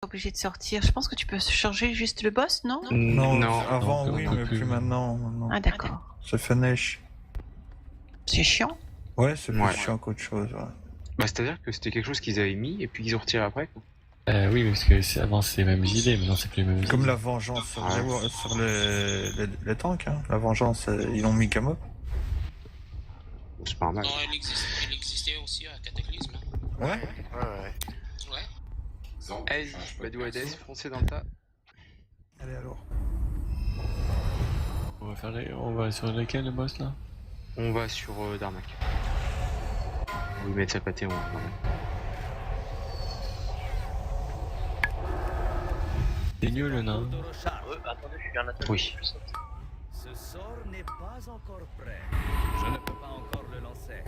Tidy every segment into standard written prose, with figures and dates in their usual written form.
Obligé de sortir. Je pense que tu peux changer juste le boss, non? Non, avant non, oui, on peut mais plus. plus maintenant. Non. Ah d'accord. C'est finish. C'est chiant. Ouais, c'est plus Ouais. chiant qu'autre chose. Ouais. Bah, c'est-à-dire que c'était quelque chose qu'ils avaient mis et puis qu'ils ont retiré après, quoi. Oui, parce que avant c'est les mêmes idées, maintenant c'est plus les mêmes idées. Comme la vengeance sur, les tanks. Hein. La vengeance, ils l'ont mis comme up. C'est pas mal. Non, elle existait aussi à Cataclysme. Ouais. Ouais. Ouais. Allez-y, Badou Hades, foncez dans le tas. Allez alors. On va sur lequel le boss là? On va sur Darmak. On va lui mettre sa pâtée en Darmak. C'est nul le nain. Attendez, je suis en atelier. Oui. Ce sort n'est pas encore prêt. Je ne peux pas encore le lancer.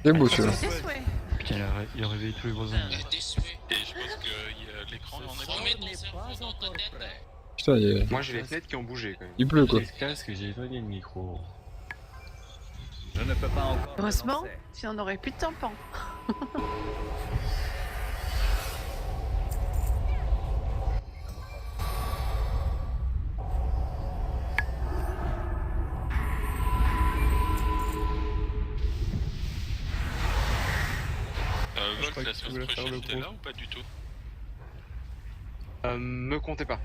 C'est beau celui-là. C'est souhait. Putain, il a réveillé tous les gros Il zombies. est déçu. Et je pense que l'écran en est pas. Remets ton cerveau dans ta tête. Putain, Moi j'ai les fenêtres qui ont bougé quand même. il pleut quoi. J'ai le casque, j'ai éloigné le micro. Je ne peux pas encore Heureusement, le lancer. sinon on aurait plus de tampons. Volt, la semaine prochaine, t'es là ou pas du tout? Me comptez pas.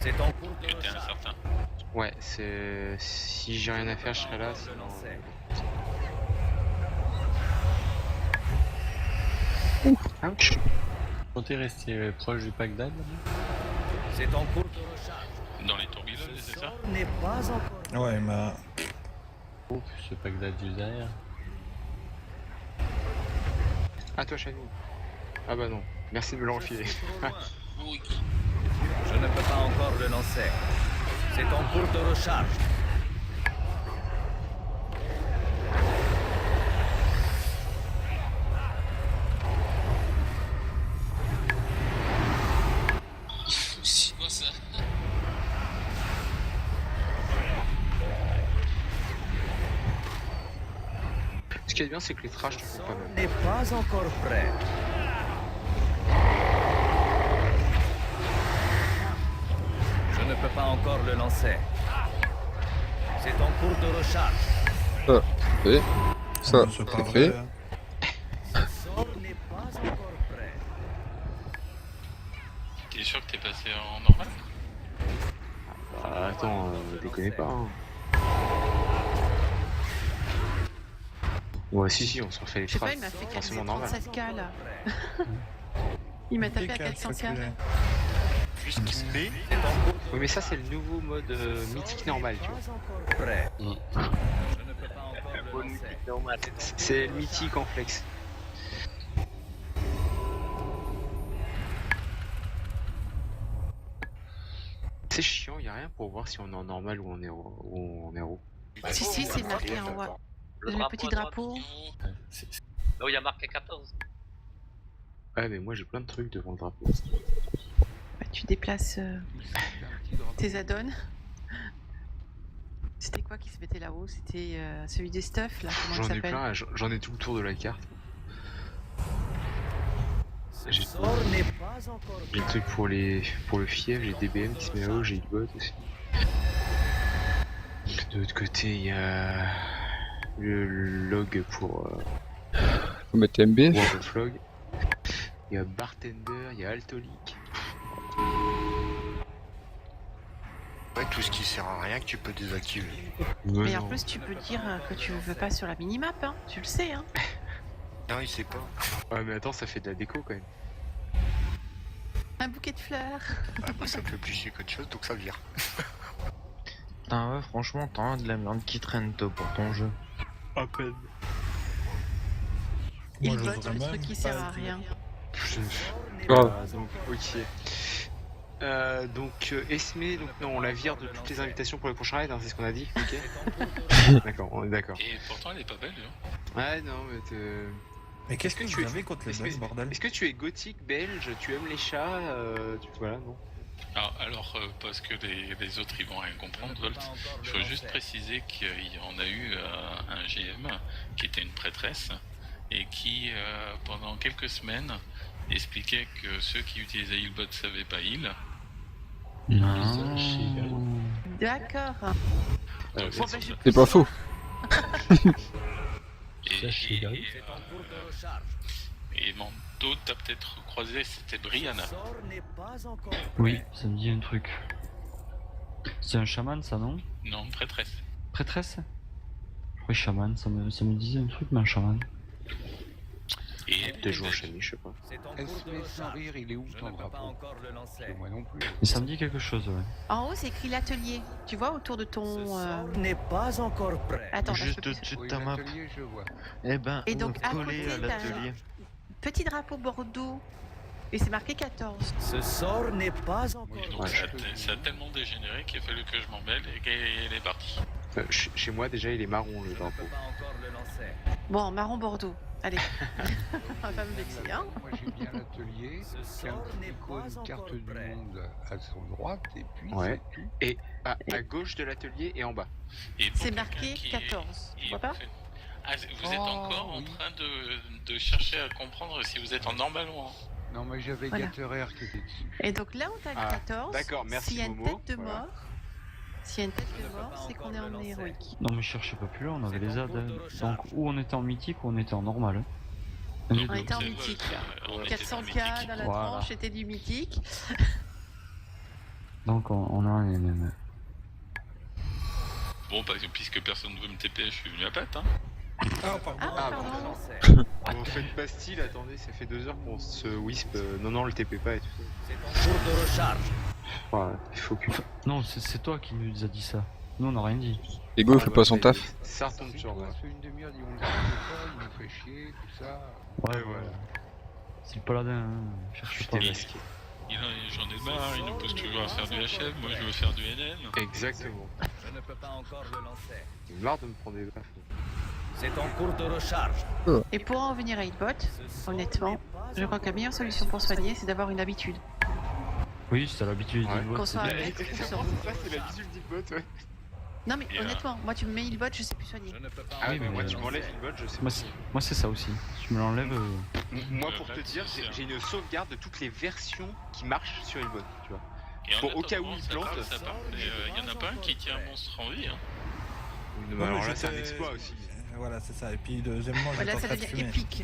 C'est en cours de T'es recharge. incertain. Ouais, c'est. Si j'ai rien à faire, je serai là. Sinon... Ouch. Comptez rester proche du pack d'âne. C'est en cours de recharge. Dans les tourbillons, Ce c'est ça? sort n'est pas encore prêt. Ouais, mais. Oh, ce pack d'âne juste derrière. Ah, toi, Chani. Ah bah non. Merci de me le refiler. Je suis trop loin. Oui. Je ne peux pas encore le lancer. C'est en cours de recharge. C'est quoi ça? Ce qui est bien, c'est que les trash te font pas mal. N'est pas encore prêt. Je ne peux pas encore le lancer. C'est en cours de recharge. Et ça, c'est pas c'est vrai. fait. Hein. Ce sort n'est pas encore prêt. T'es sûr que t'es passé en normal? Bah, attends, déconnez pas. Hein. Ouais, si, on se refait les Je sais pas, trash. il m'a fait Forcément 437k là. Il m'a tapé à 400k. Vu ce qui me met, Oui, mais ça, c'est le nouveau mode mythique normal, tu vois. Pas encore prêt. Mm. Je ne peux pas encore le lancer. C'est le mythique en flex. C'est chiant, y a rien pour voir si on est en normal ou en héros. Si, si, c'est marqué en haut. Le petit à drapeau. droite, en haut. Là où il y a marqué 14. Ouais, mais moi j'ai plein de trucs devant le drapeau. Bah, tu déplaces tes add-ons. C'était quoi qui se mettait là-haut? C'était celui des stuff là, comment il J'en ai s'appelle? plein, j'en ai tout le tour de la carte. Ce J'ai- sort n'est pas encore J'ai le prêt. truc pour le fief, j'ai DBM qui se met là-haut, j'ai le bot aussi. De l'autre côté, il y a le log pour Faut mettre MB. World of Log. Il y a Bartender, il y a Altolic. ouais, tout ce qui sert à rien que tu peux désactiver. Mais en plus, tu peux dire que tu veux pas sur la minimap, hein. Tu le sais, hein. Non, il sait pas. Ouais, mais attends, ça fait de la déco quand même. Un bouquet de fleurs. Ah, moi, ça me fait plus chier qu'autre chose, donc ça vire. Putain ouais franchement t'as de la merde qui traîne toi pour ton jeu. À peine. Il Moi, vote j'oserais le même truc qui pas sert à dire. rien. Grave. Donc, ok. Donc, Esme, donc non, on la vire de toutes les invitations pour le prochain raid, hein, c'est ce qu'on a dit, ok. D'accord, on est d'accord. Et pourtant, elle est pas belle, hein. Ouais, non, mais Mais qu'est-ce que Est-ce que tu tu es- avais contre les Est-ce Belges, que, bordel? est-ce que tu es gothique belge, tu aimes les chats, voilà, non? Parce que les autres ils vont rien comprendre, Volt. Il faut juste préciser qu'il y en a eu un GM qui était une prêtresse et qui, pendant quelques semaines, expliquait que ceux qui utilisaient Healbot ne savaient pas heal. D'accord. Donc, Bon, bah, je- C'est pas faux. Et Mando, t'as peut-être croisé, c'était Brianna. Ce sort n'est pas encore prêt. Oui, ça me dit un truc. C'est un chaman, ça, non? Non, prêtresse. Prêtresse? Oui, chaman, ça me disait un truc, mais un chaman. Et Peut-être jouer en chenille, je sais pas. C'est en cours de recharge. il est où Je ne peux pas encore le lancer. Moi non plus. Et ça me dit quelque chose, ouais. En haut, c'est écrit l'atelier. Tu vois, autour de Ce ton... sort n'est pas encore prêt. Attends, là, je Juste peux plus- au-dessus de Oui, ta map. l'atelier, je vois. Eh ben, Et donc, à collé côté, à t'as l'atelier. Petit drapeau Bordeaux. Et c'est marqué 14. Ce sort n'est pas encore Et donc Ouais. ça a tellement dégénéré qu'il a fallu que je m'embelle et qu'elle est partie. Chez moi, déjà, il est marron, le Je ne drapeau. peux pas encore le lancer. Bon, marron Bordeaux. Allez. On va pas me vexer, hein. Moi j'ai bien l'atelier, Ce qui a un sort petit n'est icône, pas une carte encore du prêt. monde à son droite, et puis Ouais. c'est tout. Et à gauche de l'atelier et en bas. Et pour C'est quelqu'un marqué qui- 14. Tu et vois pas vous êtes- Ah, vous êtes Oh, encore en oui. train de chercher à comprendre si vous êtes en normal ou en... Non mais j'avais Voilà. Gatterer qui était dessus. Et donc là où t'as le Ah, 14, d'accord, merci, s'il y a une Momo. tête de Voilà. mort, s'il y a une tête Je ne de peux mort, pas c'est qu'on encore est le en lancer. héroïque. Non, mais cherchez pas plus loin, on avait C'est les en ZAD. cours de recharge. Donc, ou on était en mythique ou on était en normal. Hein. On était en mythique, là. on était 400k dans la Voilà. tranche, c'était du mythique. Donc, on a un MM. Bon, parce que puisque personne ne veut me TP, je suis venu à patte, hein. Ah, pardon. Ah, bon, pardon. Lancer. On fait une pastille, attendez, ça fait 2 heures qu'on se wisp. Non, le TP pas et tout. C'est en cours de recharge. Ouais, il faut que. Non, c'est toi qui nous as dit ça. Nous, on n'a rien dit. Ego, il fait pas son taf. Ça retombe C'est sur toi, moi. ça fait une demi-heure, il ne pas, il nous fait chier, tout ça. Ouais, voilà. C'est le paladin, hein. Cherche pas. Putain, masqué. J'en ai marre, il nous pousse toujours à faire du HF, moi je veux faire du NN. Exactement. Je ne peux pas encore le lancer. J'ai marre de me prendre des baffes. C'est en cours de recharge. Et pour en venir à Hitbot, Ce sort honnêtement, n'est pas je crois que la meilleure solution pour soigner, c'est d'avoir une habitude. Oui, c'est à l'habitude. Ouais. du Qu'on bot, soit c'est un bien. mec ou C'est sans. ça, c'est la visu du bot, ouais. Non mais Et, honnêtement, moi tu me mets Hitbot, je sais plus soigner. Je ne peux pas Ah oui, encore mais moi le tu lancer. m'enlèves une bot, je sais Moi, pas. moi, c'est ça aussi. Tu me l'enlèves. Moi, pour te Bah, dire, c'est j'ai une sauvegarde de toutes les versions qui marchent sur Hillbot, tu vois. Et en Bon, au cas où attendant, il ça plante, parle, ça parle, mais il y en a pas un qui tient un monstre en vie, hein. Ouais, alors mais là, c'est un j'étais- exploit aussi. Voilà, c'est ça. Et puis, deuxièmement, j'étais Voilà, en ça train de devient fumer. épique,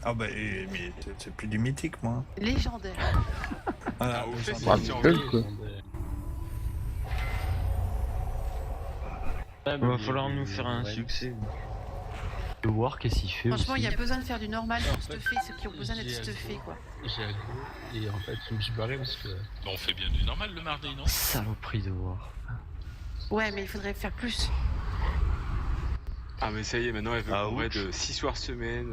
Ah, bah, mais c'est plus du mythique, moi. légendaire. Voilà, Ah, au fait, légendaire. c'est- Rappel, quoi. Il va falloir nous faire un succès. Le War, qu'est-ce qu'il fait Franchement, il y aussi a besoin de faire du normal pour stuffer ceux qui ont besoin d'être stuffés, quoi. J'ai aggro et en fait je me suis barré parce que Bon, on fait bien du normal le mardi, non? Saloperie de War. Ouais, mais il faudrait faire plus. Ah, mais ça y est, maintenant elle veut Ah, qu'on ouch. raid 6 soirs semaine.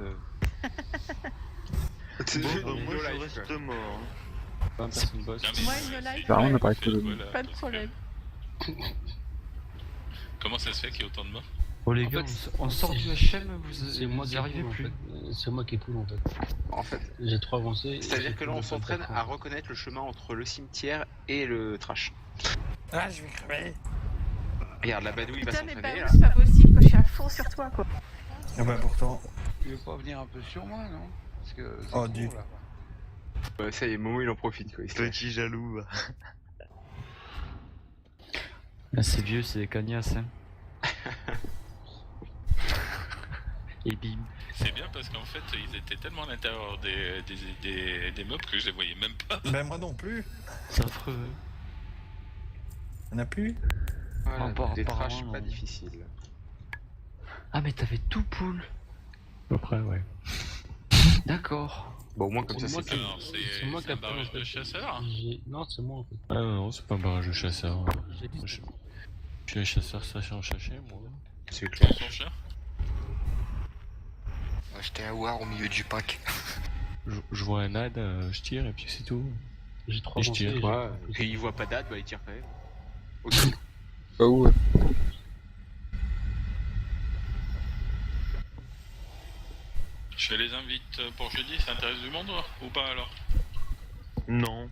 C'est Bon, no moi, je life, reste quoi. mort. Non, mais Moi, une live, Bah, on n'a pas c'est- écouté. voilà, pas de parce problème. que- Comment ça se fait qu'il y ait autant de morts? Oh les En gars, fait, on sort du HM, c'est moi vous qui y arrivez cool, en plus. fait. C'est moi qui est cool en fait. En fait, J'ai trop avancé. et c'est-à-dire j'ai que plus là, on de s'entraîne contact, à en fait. reconnaître le chemin entre le cimetière et le trash. Ah, je vais crever. Regarde, la badouille va Putain, mais s'entraîner bah là. oui, c'est pas possible, que je suis à fond sur toi, quoi. Ah, bah, pourtant. Tu veux pas venir un peu sur moi, non? Parce que c'est Oh, trop, du- là. Ouais, ça y est, Momo il en profite quoi. Il se lâche. jaloux. Ah, c'est vieux, c'est des cagnasses. Hein. Et bim. C'est bien parce qu'en fait, ils étaient tellement à l'intérieur des mobs que je les voyais même pas. Ben, moi non plus. C'est affreux. Y'en a plus. Voilà, Apparemment, des trash non. pas difficiles. Ah, mais t'avais tout pool. À peu près, ouais. D'accord. Bon, au moins comme C'est ça moi c'est qui- Alors, c'est moi c'est qui un ai barrage fait, de en fait. chasseurs. Non, c'est moi en fait. Ah non, c'est pas un barrage de chasseurs. J'ai dit- Je- Je suis un chasseur sachant chasser, moi. C'est clair. Son chat. Ouais, j'étais à War au milieu du pack. Je vois un ad, je tire et puis c'est tout. J'ai trop Et je avancé. tire. j'ai- Ouais, et il voit pas date, bah il tire quand même. Ok. Pas où, ouais. Je fais les invites pour jeudi, ça intéresse du monde ou pas alors? Non.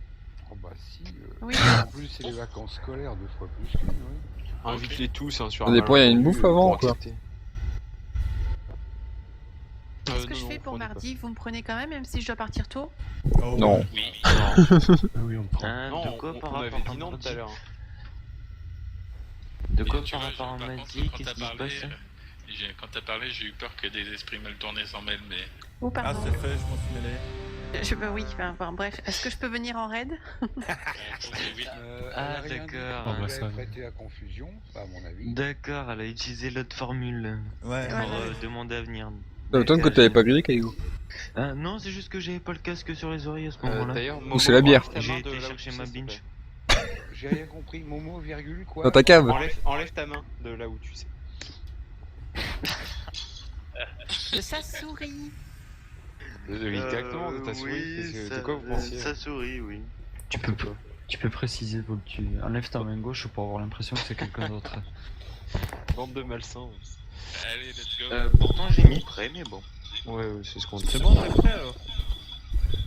Oh bah si. Oui. En plus, c'est les vacances scolaires 2 fois plus qu'une, ouais. Invite-les tous hein, sur Ça un dépend, il y a une malentendu, bouffe avant, pour quoi. accepter. Qu'est-ce que je fais pour mardi? Vous me prenez quand même si je dois partir tôt? Non. Oui. Ah oui, on prend. Hein, Non, de quoi par on avait rapport dit non tout à l'heure. De quoi Et tu par vois, rapport à par contre, Maddy? quand Qu'est-ce t'as qui se parlé, passe? quand t'as parlé, j'ai eu peur que des esprits mal tournés s'en mêlent, mais... Oh, Ah, pardon. c'est fait, je m'en suis mêlé. Oui, enfin, bon, bref. Est-ce que je peux venir en raid? oui. Ah, elle a rien dit, d'accord. Ah, bah, elle ça- a prêté à confusion, pas à mon avis. D'accord, elle a utilisé l'autre formule Ouais, pour Voilà. demander à venir. Ça m'étonne que t'avais pas grillé, Caillou. Ah, non, c'est juste que j'avais pas le casque sur les oreilles à ce moment-là. D'ailleurs, Ou c'est la bière. J'ai été chercher ma binge. J'ai rien compris. Momo, virgule, quoi. Dans ta cave. Enlève ta main de là où tu sais. De sa souris. Exactement, de ta souris. Parce que, de quoi vous pensiez Sa souris, oui. Tu peux préciser, faut que tu enlèves ta main gauche pour avoir l'impression que c'est quelqu'un d'autre. Bande de malsains. Allez, let's go. Pourtant j'ai mis prêt, mais bon. Ouais, c'est ce qu'on dit. c'est bon, t'es prêt alors?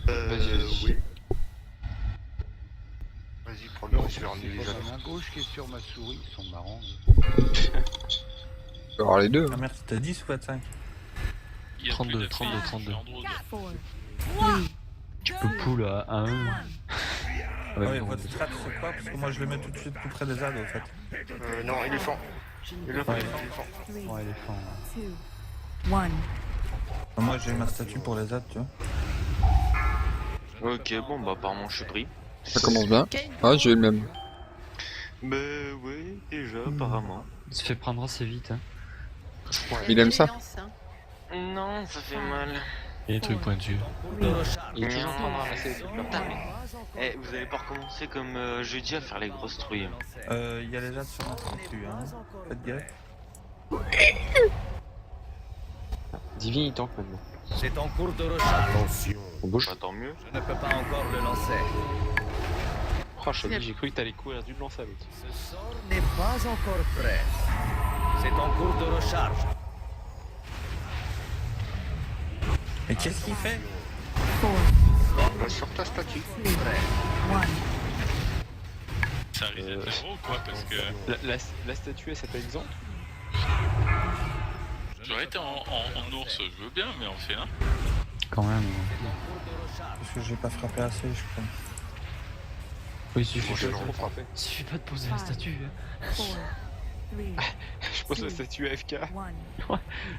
Vas-y. Oui. Vas-y, prends-le, je vais ramener C'est les pas autres. ma main gauche qui est sur ma souris, ils sont marrants. Tu peux avoir les deux. Ah merde, t'as 10 ou 25? Il y a 32, plus de 32, filles, 32. je suis en drogue. Tu peux pull à 1. Ouais, votre strat c'est quoi? Parce que moi je le mets tout de suite tout près des ZAD en fait. Non, éléphant. Éléphant, Ouais. éléphant. Ouais, éléphant. Moi j'ai ma statue pour les ZAD, tu vois. Ok, bon bah apparemment je suis pris. Ça commence bien. Kane, Ah, j'ai eu le même. Bah oui, déjà apparemment. Il se fait prendre assez vite. Hein. Il aime ça. lance, hein. Non, ça fait mal. Il y a des trucs pointus. Il est toujours en train de ramasser les trucs là. Putain, mais... Eh, vous allez pas recommencer comme jeudi à faire les grosses trouilles. Il y a les ZAD sur ma statue, hein. Faites gaffe. Divin, il tank maintenant. C'est en cours de recharge. On bouge. Bah tant mieux. Je ne peux pas encore le lancer. Oh, j'ai cru que t'allais courir du lancer à l'autre. Ce sort n'est pas encore prêt. C'est en cours de recharge. Mais qu'est-ce qu'il fait? Sur ta statue. Prêt. Ça reset à 0 ou quoi? Parce que La statue, elle s'appelle Xant. j'aurais été en ours, je veux bien, mais on fait un. Quand même. Parce que j'ai pas frappé assez, je crois. Oui, il suffit, Je trop frappé. suffit pas de poser la statue. Hein. Je pose la statue AFK.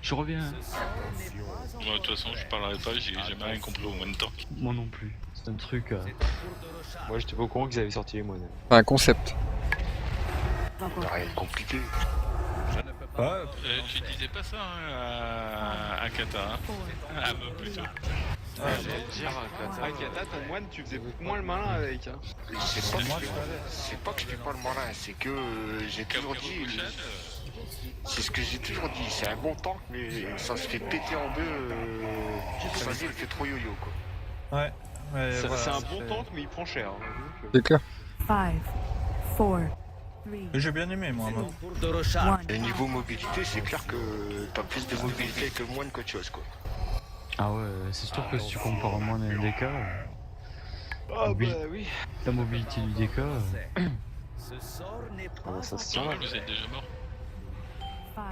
Je reviens. Moi, de toute façon, je parlerai pas, j'ai jamais rien compris au même temps. Moi non plus. C'est un truc. Moi, j'étais pas au courant qu'ils avaient sorti les moines. Enfin, un concept. Rien de compliqué. Ouais, Tu disais pas ça hein, à Kata, hein? Ah, bah plutôt. Akata, ton moine, tu faisais beaucoup moins le malin avec. Hein. C'est pas que je fais pas le malin, c'est que j'ai toujours dit. C'est ce que j'ai toujours dit, c'est un bon tank, mais ça se fait péter en deux. Ça veut dire qu'il fait trop yo-yo quoi. ouais. Ouais, C'est voilà, un bon tank, mais il prend cher. Hein, donc, C'est clair. Mais j'ai bien aimé moi. C'est en cours de recharge. Et niveau mobilité, c'est clair que t'as plus de mobilité que moine qu'autre chose quoi. Ah ouais, c'est sûr que si tu compares moins les DK, Ah Oui. bah oui. la mobilité du DK. Ce sort n'est pas Ah, ça se Tiens, tient. vous êtes déjà mort.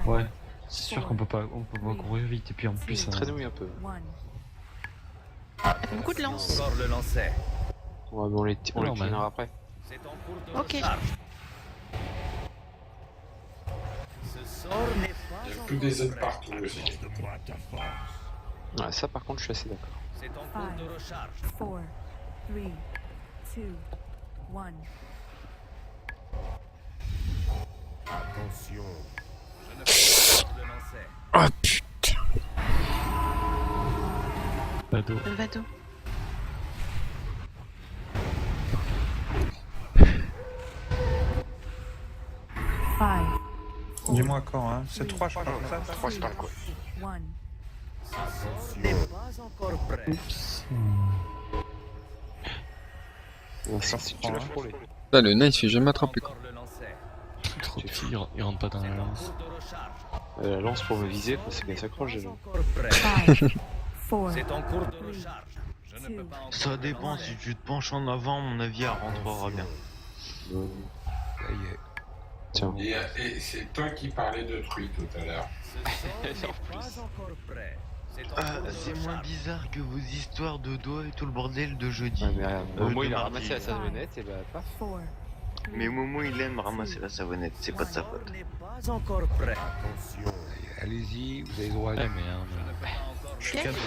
Ouais, c'est sûr qu'on peut pas courir vite et puis en plus. Très douille un peu. Beaucoup de lances. encore le lancer. Ouais, mais on les Alors, cleanera après. C'est en cours de Ok. recharge. Ce sort n'est pas Plus des aides partout aussi. Ouais, ça par contre, je suis assez d'accord. C'est en cours de recharge. Attention. Je ne peux pas le lancer. Ah putain. Bado. Le bateau. Dis-moi quand, hein. C'est 3 je crois. Ça, 3 c'est pas quoi. N'est pas encore prêt. On sort si tu lâches pour les. Là, le nain il se fait jamais attraper quoi. Encore le lancer. Trop petit, il rentre pas dans la lance. Cours de recharge. La lance pour me viser, c'est bien s'accroche déjà. Encore prêt. C'est en cours de recharge. Je ne peux pas encore Ça le dépend, lancer. si tu te penches en avant, à mon avis, elle rentrera bien. Ça y est. Tiens. Et c'est toi qui parlais de truie tout à l'heure. Ce sort n'est pas encore prêt. C'est moins bizarre que vos histoires de doigts et tout le bordel de jeudi. Ouais, mais regarde, Momo de il a mardi. ramassé la savonnette et bah paf. Mais Momo il aime ramasser la savonnette, c'est pas de sa faute. N'est pas encore prêt. Allez-y, vous avez le droit à Ah merde. Je suis cadré.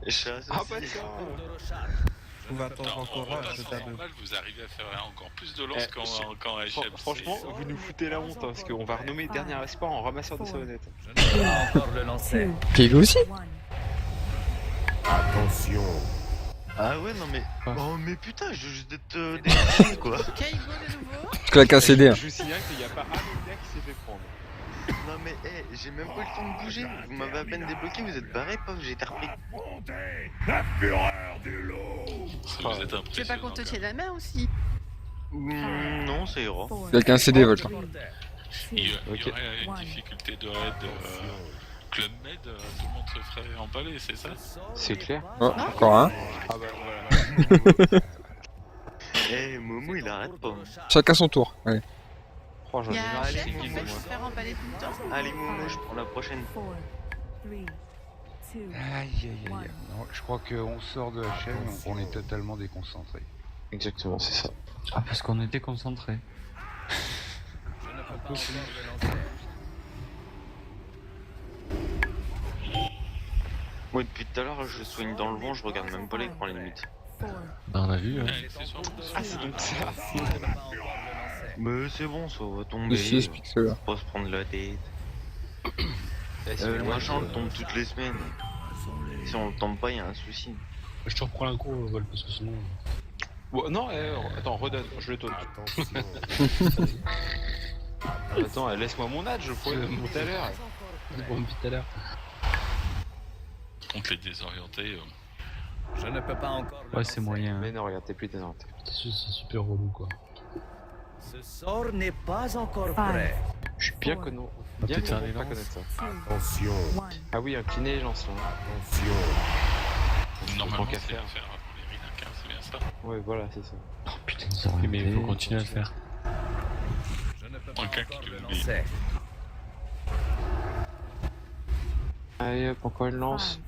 Chat, Ah bah c'est- tiens. On va attendre En encore un, je temps tape. normal, vous arrivez à faire encore plus de lance quand HM. Franchement, vous nous foutez la honte hein, parce qu'on va renommer Dernier Espoir en ramasseur de savonnette. Je ne peux pas encore le lancer. Kego aussi? Attention. Ah ouais, non mais. Ouais. Oh mais putain, je juste d'être déraciné quoi. Kaigo de nouveau. Je claque un CD. Je vous signale qu'il n'y a pas un gars qui s'est fait prendre. Non mais, j'ai même pas eu le temps de bouger. Vous m'avez à peine débloqué, vous êtes barré, paf, j'ai été repris. Vous êtes Tu veux pas qu'on te impressionnant. tienne la main aussi? Non, ça ira. Claque un CD, Volta. Il y Ok. aurait une difficulté de raid Club Med, tout le monde se ferait empaler, c'est ça? C'est clair. Oh, encore un. Ah bah voilà. Momo il arrête pas. Chacun son tour. Allez. Oh, j'en ai Y'a marre un de chef ces qui guildes, peut moi. se faire emballer tout le temps. Allez Momo, je prends la prochaine. Aïe aïe aïe aïe. Non, je crois qu'on sort de HM, donc on est totalement déconcentré. Exactement, c'est ça. Ah, parce qu'on était concentrés. Je ne peux pas encore le lancer. Moi depuis tout à l'heure, je soigne dans le vent, je regarde même pas l'écran limite. Bah, on a vu. Hein. Ouais, c'est sûr. Ah, c'est donc ça. Je ne peux pas encore le lancer. Mais c'est bon, ça va tomber. Ici, explique cela. Faut pas se prendre la tête. Le Moi, machin le tombe toutes les semaines. Si on le tombe pas, y a un souci. Je te reprends la cour, Vol, parce que sinon. Non, attends, redonne, je le donne. Attends, laisse-moi mon âge, je pourrais le monter à l'heure. Bon, depuis tout à l'heure. On te les désorienter. Je ne peux pas encore le Ouais, c'est lancer. moyen. Mais non, regarde, t'es plus désorienté. C'est super relou, quoi. Ce sort n'est pas encore prêt. Je suis bien connu. Va Bien peut-être faire connu les pour pas lances. connaître ça. Attention. Ah oui, incliné les lanceurs. Attention. Normalement, Tant qu'à c'est faire. faire les Rinaquins, c'est bien ça. Ouais, voilà, c'est ça. Oh putain, ça Oui, mais il faut continuer à le faire. Je ne peux pas Un cas encore qui le le lancer. Allez hop, encore une lance.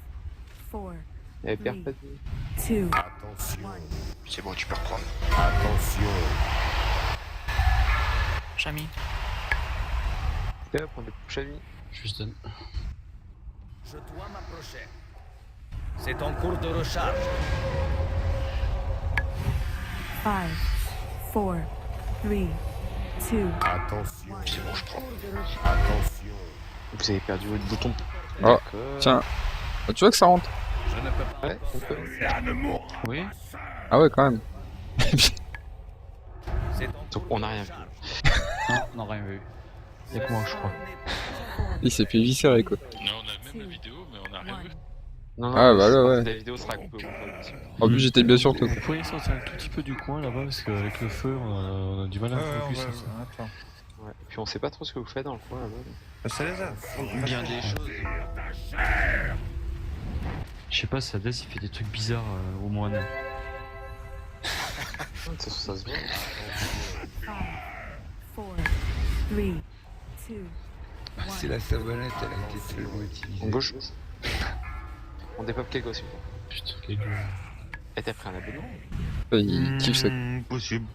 Elle perd pas de vie. Attention. C'est bon, tu peux reprendre. Attention. Jamy. Et hop, on est couche à vie. Juste donne. Je dois m'approcher. C'est en cours de recharge. 5, 4, 3, 2, Attention. C'est bon, je prends. Attention. Vous avez perdu votre bouton. Oh, D'accord. tiens. Ah, tu vois que ça rentre? Je ne peux pas. Ouais, on peut. Oui. Ah ouais, quand même. C'est en Donc, cours on de a rien vu. recharge. Non, on n'a rien vu. Y'a que moi, je crois. Il s'est fait viscérer, quoi. Non, on a même la vidéo, mais on n'a rien vu. Non, Ah, bah là, ouais. La vidéo sera coupée au montage. En plus, j'étais bien sûr toi. Vous pouvez sortir un tout petit peu du coin là-bas, parce qu'avec le feu, on a du mal à focus. hein. Attends. Ouais. Et puis on sait pas trop ce que vous faites dans le coin là-bas. Ça les a. Bien des choses. Je sais pas, Sadès il fait des trucs bizarres au moine. Ça se voit. 5, 4, 3, 2, C'est la savonnette, elle a été tellement utilisée. On gauche. On dépop quel gosse. Putain, quel jeu. Et t'as pris un abonnement? Il kiffe ça. Possible.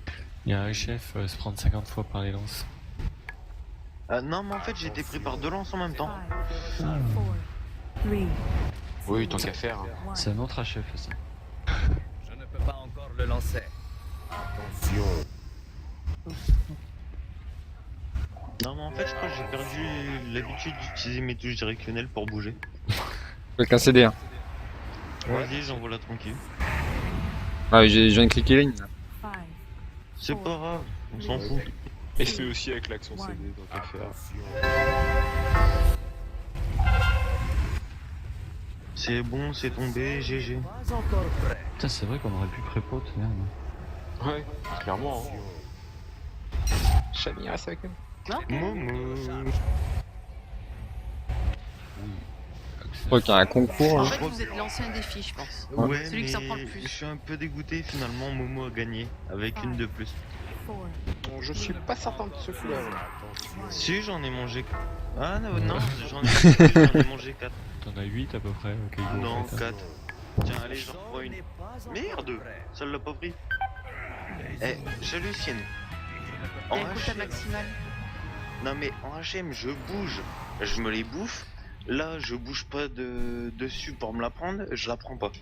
Il y a un chef se prendre 50 fois par les lances. Ah non, mais en fait, j'ai été pris par deux lances en même temps. 5, 4, 3, Oui, tant qu'à faire. Hein. C'est un autre chef ça. Je ne peux pas encore le lancer. Attention. Non, mais en fait, je crois que j'ai perdu l'habitude d'utiliser mes touches directionnelles pour bouger. Avec un CD, hein. Vas-y, j'envoie la tranquille. Ah, je viens de cliquer ligne. 5, C'est pas grave, on s'en fout. Et c'est aussi avec l'action CD, tant qu'à faire. C'est bon, c'est tombé, GG. Pas encore prêt. Putain, c'est vrai qu'on aurait pu prépote, merde. Ouais, clairement. Hein. Chami reste avec nous. Momo. Je crois qu'il y a un concours. En Hein. fait, vous êtes l'ancien défi, je pense. Ouais, Celui qui s'en prend le mais plus. je suis un peu dégoûté, finalement, Momo a gagné, avec une de plus. 4, Bon, je suis pas certain de ce coup-là. Si, j'en ai mangé. Ah non, non, j'en ai mangé 4. T'en as 8 à peu près, Keigo, Non, en fait, hein. 4. Tiens, allez, j'en reprends une. Merde, ça l'a pas pris. Eh, j'hallucine. En Et écoute ta HM. maximale. Non mais en HM, je bouge. Je me les bouffe. Là, je bouge pas dessus pour me la prendre. Je la prends pas.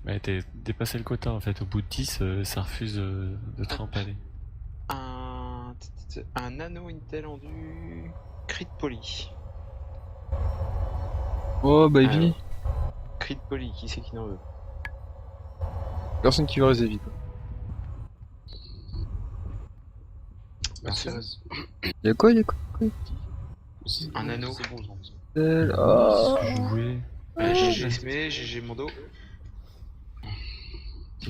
Mais t'es dépassé le quota en fait, au bout de 10, ça refuse de te rempaler. Un nano Intel endu crit poly. Oh, baby. Crit poly, qui c'est qui n'en veut? Personne qui veut réserver. Merci. Y'a quoi, y'a quoi? Un anneau. Oh. Jouer. GG Smé, GG Mondo.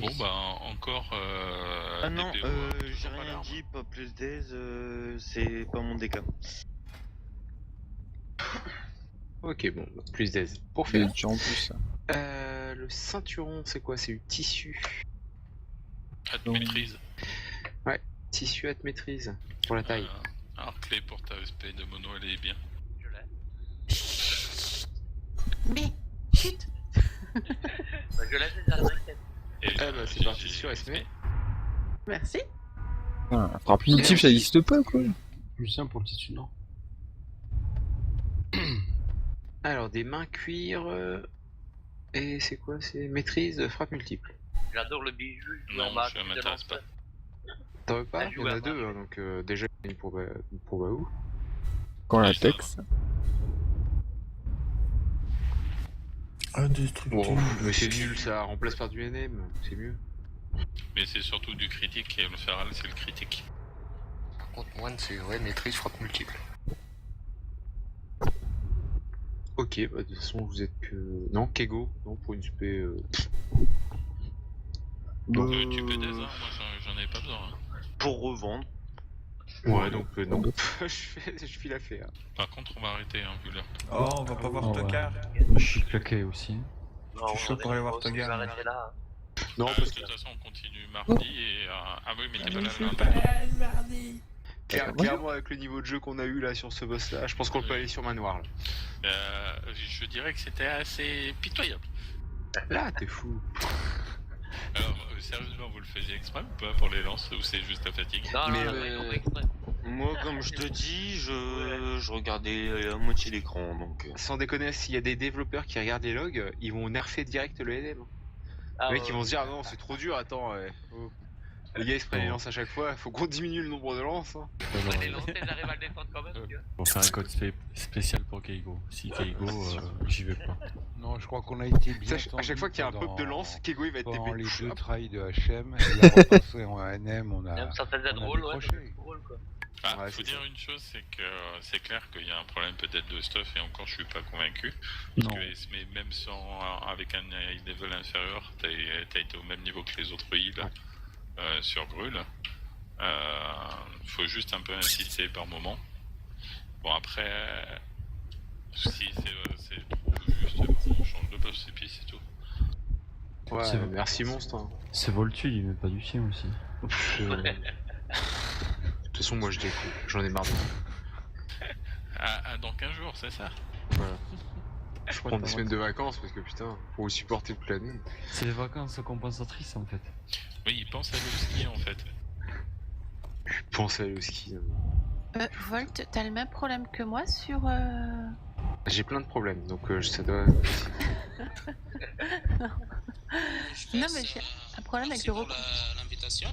Bon bah encore. Ah non, des j'ai rien dit, pas plus d'aise, c'est pas mon déca. Ok, bon, plus d'aise. Pour Il faire. est en plus. Le ceinturon, c'est quoi? C'est du tissu. À te maîtrise. Ouais, tissu à te maîtrise. Pour la taille. Alors clé pour ta SP de mono, elle est bien. Mais, chut. Je laisse les adresses. Et Ah bah c'est parti sur SP. Merci. Frappe multiple, ça existe pas quoi. Lucien pour le tissu, non. Alors des mains cuir. Et c'est quoi? C'est maîtrise, frappe multiple. J'adore le bijou. Non, ça m'intéresse pas. T'en veux pas? Ah, Il y en a deux, hein, donc déjà une pour Baou. Quand la texte. Indestructible. Bon, mais c'est nul ça, remplace par du NM, c'est mieux. Mais c'est surtout du critique et le feral c'est le critique. Par contre, moine, c'est ouais, maîtrise, frappe multiple. Ok, bah de toute façon vous êtes que. Non, Kego, non, pour une spé. Tu peux des armes, moi j'en ai pas besoin. Hein. Pour revendre. Ouais, donc non. je file la fée. Hein. Par contre, on va arrêter, hein, vu l'heure. Oh, on va pas voir Tokar. Moi, je suis claqué aussi. Je suis chaud pour aller voir Tokar. Non, parce De que. toute façon, on continue mardi et. Ah oui, mais t'es pas là le lundi. Clairement, avec le niveau de jeu qu'on a eu là sur ce boss là, je pense qu'on peut aller sur Manoir là. Je dirais que c'était assez pitoyable. Là, t'es fou. Alors, sérieusement, vous le faisiez exprès ou pas pour les lances ou c'est juste la fatigue? Moi, comme je te dis, je regardais la moitié d'écran, donc... Sans déconner, s'il y a des développeurs qui regardent les logs, ils vont nerfer direct le NM. Les mecs, ils vont se dire, ah non, c'est trop dur, attends, oh. Les gars, ils se prennent les lances à chaque fois, faut qu'on diminue le nombre de lances. Hein. Les lances, j'arrive à le défendre quand même. On fait un code spécial pour Keigo. Si Keigo, j'y vais pas. Non, je crois qu'on a été bien. À chaque fois qu'il y a un pop de lance, Kego il va être pendant TP. les deux trails de HM, et là repassé en NM, on a. Même ça faisait drôle, ouais. Drôle, quoi. Ah, Ouais, faut c'est dire ça. une chose, c'est que c'est clair qu'il y a un problème peut-être de stuff et encore je suis pas convaincu. Non. Parce que mais même sans avec un high level inférieur, t'as été au même niveau que les autres heals sur Grul. Faut juste un peu insister par moment. Bon après, si c'est trop juste, on change de boss et puis c'est tout. Ouais, C'est- merci monstre. Hein. C'est Voltu, il met pas du sien aussi. De toute façon, moi je découvre, j'en ai marre. Dans 15 jours, c'est ça. Voilà. Je prends des semaines de vacances parce que putain, faut vous supporter toute l'année. C'est les vacances compensatrices en fait. Oui, il pense à le ski en fait. Pensez à aller au ski. Volt, t'as le même problème que moi sur... J'ai plein de problèmes, donc ça doit... Non mais j'ai un problème avec le recompte. L'invitation.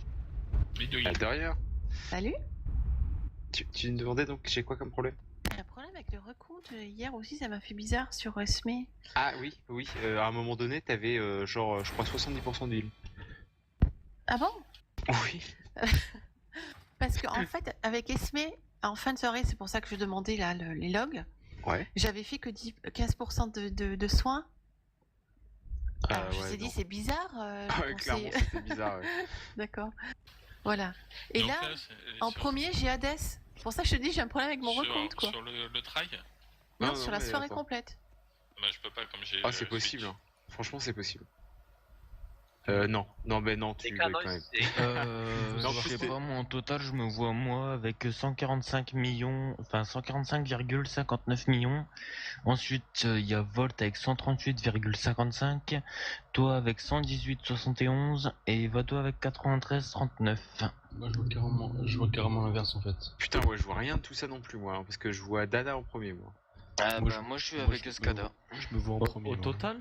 Ah, derrière. Salut. Tu me demandais donc j'ai quoi comme problème? Un problème avec le recompte, hier aussi ça m'a fait bizarre sur Esme. Ah oui, à un moment donné t'avais genre je crois 70% d'huile. Ah bon? Oui. Parce que en fait, avec Esme, en fin de soirée, c'est pour ça que je demandais là les logs, Ouais. j'avais fait que 15% de soins. Alors, je me suis dit, c'est bizarre. Ouais, clairement c'était bizarre. Ouais. D'accord. Voilà. Et Donc là, en sur- premier, j'ai Hades. C'est pour ça que je te dis, j'ai un problème avec mon recompte, quoi. Sur le trail, Non, Non, sur non, la mais soirée attends. complète. bah je peux pas comme j'ai. Ah c'est possible. Hein. Franchement c'est possible. Non, mais non, tu quand même. Non, je sais pas, moi en total je me vois moi avec 145 millions, enfin 145,59 millions. Ensuite il y a Volt avec 138,55, toi avec 118,71 et Vado avec 93,39. Moi je vois carrément l'inverse en fait. Putain, ouais, je vois rien de tout ça non plus, moi, hein, parce que je vois Dada en premier, moi. Ah Moi, bah moi je suis avec Escada. Je me vois en premier. Au moi. total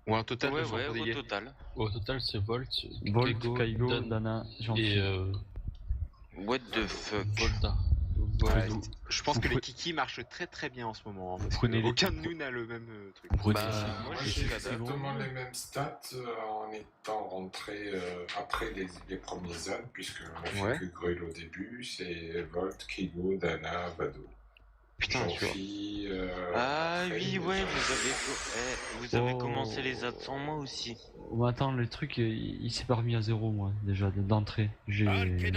Ouais, en total, Ouais, je vois ouais, pas au des- total. Au total, c'est Volt, Kaigo, Dana, et Jean-Pierre. What the fuck. Volta. Ouais, je pense que les kiki marchent très très bien en ce moment, hein, parce que prenez les- aucun de nous n'a le même truc. Prenez Moi J'ai j'ai Escada. exactement les mêmes stats en étant rentré après les premiers zones, puisque on a fait Ouais. que Gruul au début, c'est Volt, Kigo, Dana, Vado. Putain, tu vois. Jean-Phi, Ah après, oui, les ouais, autres. vous avez Oh. commencé les ads sans moi aussi. Oh, attends, le truc, il s'est pas remis à 0 moi, déjà, d'entrée. J'ai remis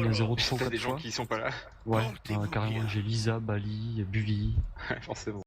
à 0 3 ou T'as 4 des gens fois. qui sont pas là. Ouais, carrément, j'ai Lisa, Bali, Bully. Forcément.